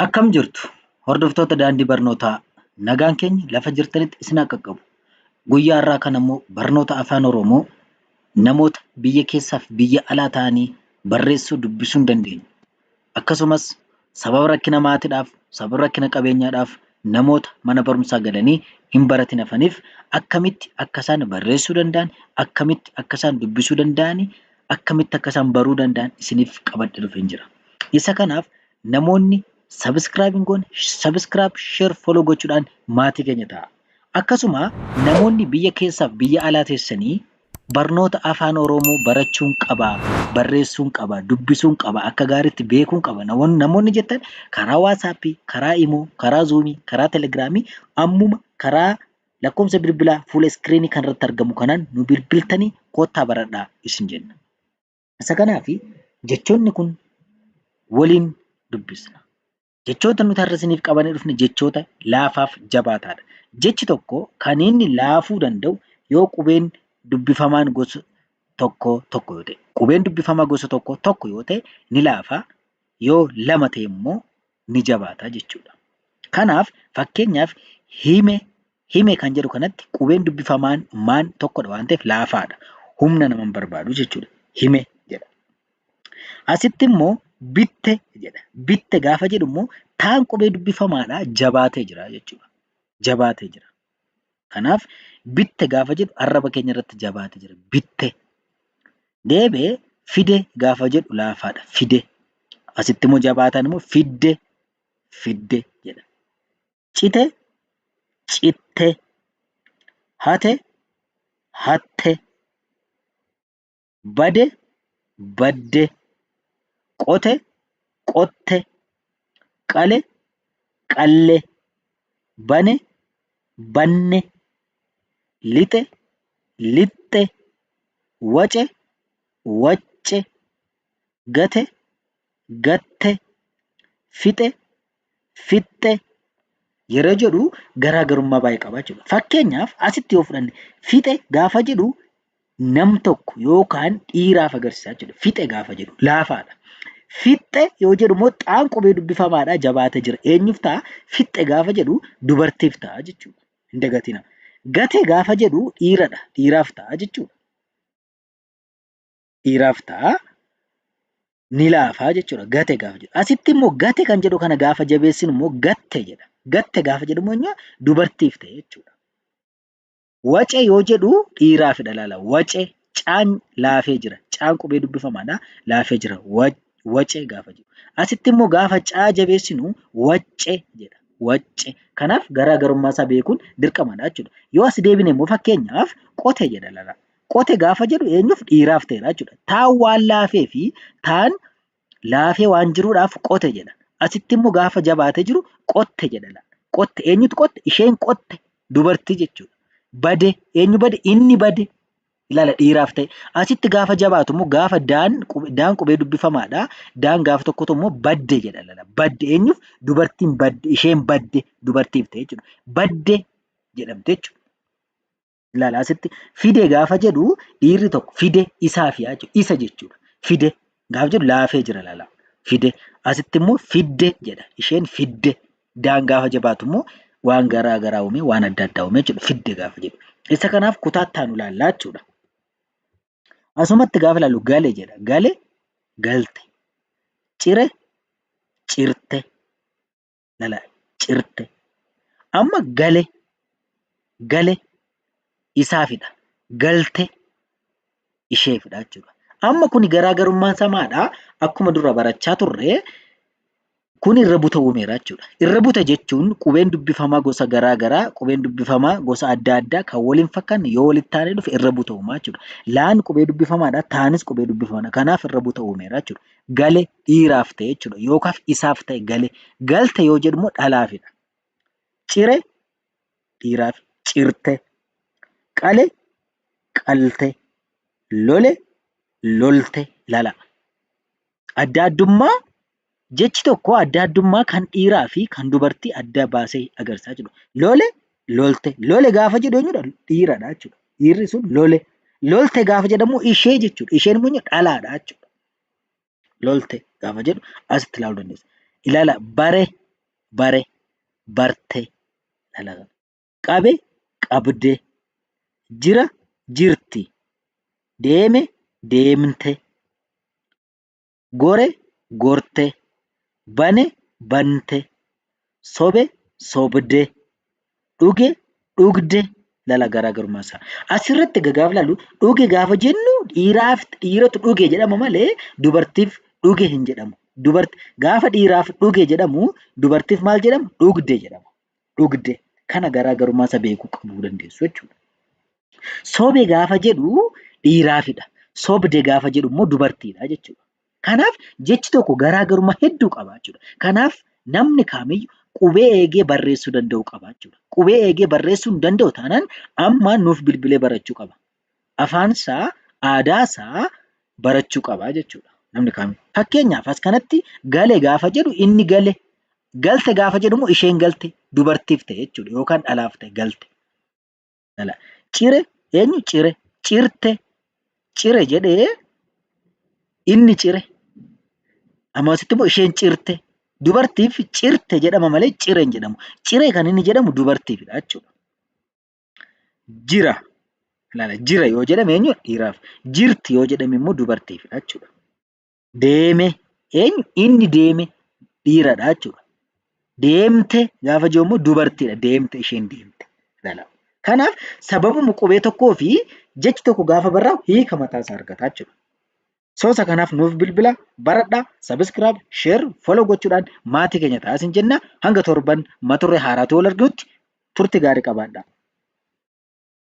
Akkam jirtu hordoftoota daandii barnootaa nagaan keenya lafa jirtanitti isin haa qaqqabu. Guyyaa har'aa kana immoo barnoota afaan Oromoo namoota biyya keessaa fi biyya alaa ta'anii barreessuu dubbisuu hin dandeenye. Akkasumas sababa rakkina maatiidhaaf, sababa rakkina qabeenyaadhaaf namoota mana barumsaa galanii hin baratin hafaniif akkamitti akka isaan barreessuu danda'an, akkamitti akka isaan dubbisuu danda'an, akkamitti akka isaan baruu danda'an isiniif qabadhee dhufeen jira. Isa kanaaf namoonni sabiskiraayib hin goone sabiskiraayib, sheer, foloo gochuudhaan maatii keenya ta'a. Akkasuma namoonni biyya keessaa fi biyya alaa teessanii barnoota afaan Oromoo barachuun qabaa, barreessuun qabaa, dubbisuun qabaa, akka gaariitti beekuun qaba. Namoonni jettan karaa waatsaappii, karaa imoo, karaa zuumii, karaa telegiraamii ammuma karaa lakkoofsa bilbilaa fuula iskiriinii kanarratti argamu kanaan nu bilbiltanii kottaa baradhaa isin jenna. Isa kanaaf jechoonni kun waliin dubbisna. Jechoota nuti har'a isiniif qabannee dhufne jechoota laafaaf jabaataadha. Jechi tokko kan inni laafuu danda'u yoo qubeen dubbifamaan gosa tokko yoo ta'e. Qubeen dubbifamaa gosa tokko yoo ta'e ni laafaa, yoo lama ta'e immoo ni jabaataa jechuudha. Kanaaf fakkeenyaaf hime kan jedhu kanatti qubeen dubbifamaan maan tokkodha waan ta'eef laafaadha. Humna nama hin barbaadu jechuudha. Hime jedha. Asitti immoo bitte jedha. Bitte gaafa jedhu immoo taan qubee dubbifamaadhaa jabaatee jira jechuudha. Jabaatee jira. Kanaaf bitte gaafa jedhu arraba keenya irratti jabaatee jira. Bitte. Deebi'ee fide gaafa jedhu laafaadha. Fide. Asitti immoo jabaataan immoo fidde. Fidde jedha. Cite. Citte. Hate. Hatte. Bade. Badde. Qote. Qotte. Qale. Qalle. Bane. Banne. Lixe. Lixxe. Wace. Wacce. Gate. Gatte. Fixe. Fixxe. Yeroo jedhu garaagarummaa baay'ee qaba jechuudha. Fakkeenyaaf asitti yoo fudhanne fixe gaafa jedhu nam tokko yookaan dhiiraaf agarsiisa jechuudha. Fixe gaafa jedhu laafaadha. Fixxe yoo jedhu immoo xaan qubee dubbifamaadhaa jabaatee jira. Eenyuuf ta'a? Fixxe gaafa jedhu dubartiif ta'a jechuudha. Hin dagatina. Gate gaafa jedhu dhiiradha. Dhiiraaf ta'a jechuudha. Dhiiraaf ta'a. Ni laafaa jechuudha. Gate gaafa jedhu. Asitti immoo gate kan jedhu kana gaafa jabeessinu immoo gatte jedha. Gatte gaafa jedhu immoo dubartiif ta'e jechuudha. Wace yoo jedhu dhiiraafidha laala. Wace caan laafee jira. Caan qubee dubbifamaadha. Laafee jira. Wace gaafa jedhu. Asitti immoo gaafa caa jabeessinu wacce jedha. Wacce. Kanaaf garaagarummaa isaa beekuun dirqamadha jechuudha. Yoo as deebine immoo fakkeenyaaf qote jedha laala. Qote gaafa jedhu eenyuuf dhiiraaf ta'edha jechuudha. Taan waan laafee fi taan laafee waan jiruudhaaf qote jedha. Asitti immoo gaafa jabaatee jiru qotte jedha. Qotte eenyutu qotte? Isheen qotte dubartii jechuudha. Bade eenyu bade? Inni bade. Ilaala dhiiraaf ta'e. Asitti gaafa jabaatu immoo gaafa daan qubee dubbifamaadha. Daan gaafa tokkotu immoo badde jedha. Badde eenyuuf? Dubartiin badde. Isheen badde dubartiif ta'e jechuudha. Badde jedhamte jechuudha. Ilaala asitti fide gaafa jedhu dhiirri tokko fide isaaf jechuudha. Isa jechuudha. Fide gaafa jedhu laafee jira laala. Fide. Asitti immoo fidde jedha. Isheen fidde. Daan gaafa jabaatu immoo waan garaa garaa uume, waan adda addaa uume jechuudha. Fidde gaafa jedhu. Isa kanaaf kutaattaan ilaallaa jechuudha. Asumatti gaafa ilaallu gale jedha. Gale galte. Cire cirte. Lala cirte. Amma gale isaafidha. Galte isheefidha jechuudha. Amma kuni garaagarummaan samaadha. Akkuma dura barachaa turre kun irra buta uumeera jechuudha. Irra buta jechuun qubeen dubbifamaa gosa garaa garaa, qubeen dubbifamaa gosa adda addaa kan waliin fakkaanne yoo walitti taanee dhufe irra buta uumaa jechuudha. Laan qubee dubbifamaadha. Taanis qubee dubbifamaadha. Kanaaf irra buta uumeera jechuudha. Gale dhiiraaf ta'e jechuudha. Yookaaf isaaf ta'e gale. Galte yoo jedhu immoo dhalaafidha. Cire dhiiraaf. Cirte. Qale qalte. Lole lolte. Lala. Adda addummaa jechi tokko adda addummaa kan dhiiraa fi kan dubartii adda baasee agarsiisaa jiru. Lole lolte. Lole gaafa jedhu eenyudha? Dhiiradha jechuudha. Dhiirri sun lole. Lolte gaafa jedhamu ishee jechuudha. Isheen immoo dhalaadha jechuudha. Lolte gaafa jedhu asitti ilaaluu dandeessa. Ilaala bare bare, barte. Qabe, qabde. Jira, jirti. Deeme, deemte. Gore, gorte. Bane, bante. Sobe, sobde. Dhuge, dhugde. Garaagarummaa isaa. Asirratti gaafa ilaallu dhuge gaafa jennu dhiiratu dhuge jedhama malee dubartiif dhuge hin jedhamu. Gaafa dhiiraaf dhuge jedhamu dubartiif maal jedhama? Dhugde jedhama. Dhugde. Kana garaagarummaa isaa beekuu qabuu dandeessu jechuudha. Sobe gaafa jedhu dhiiraafidha. Sobde gaafa jedhu immoo dubartiidha jechuudha. Kanaaf jechi tokko garaagarummaa hedduu qaba jechuudha. Kanaaf namni kamiyyuu qubee eegee barreessuu danda'uu qaba jechuudha. Qubee eegee barreessuu hin danda'u taanaan amma nuuf bilbilee barachuu qaba. Afaansaa, aadaasaa barachuu qaba jechuudha namni kamiyyuu. Fakkeenyaaf as kanatti gale gaafa jedhu inni gale. Galte gaafa jedhu immoo isheen galte dubartiif ta'e jechuudha yookaan dhalaaf ta'e galte. Cire eenyu cire? Cirte. Cire jedhee inni cire. Amma asitti immoo isheen cirte. Dubartiif cirte jedhama malee cire hin jedhamu. Cire kan inni jedhamu dubartiifidha jechuudha. Jira. Jira yoo jedhame eenyu? Dhiiraaf. Jirti yoo jedhame immoo dubartiifidha jechuudha. Deeme eenyu? Inni deeme dhiiradha jechuudha. Deemte gaafa jiru immoo dubartiidha. Deemte isheen deemte. Kanaaf sababuma qubee tokkoo fi jechi tokko gaafa barraa'u hiika mataasaa argata jechuudha. Soosa kanaaf nuuf bilbila baradhaa, sabiskiraayib, sheer, foloo gochuudhaan maatii keenya ta'aa isin jenna. Hanga torban mata duree haaraatti wal arguutti turtii gaarii qabaadhaa.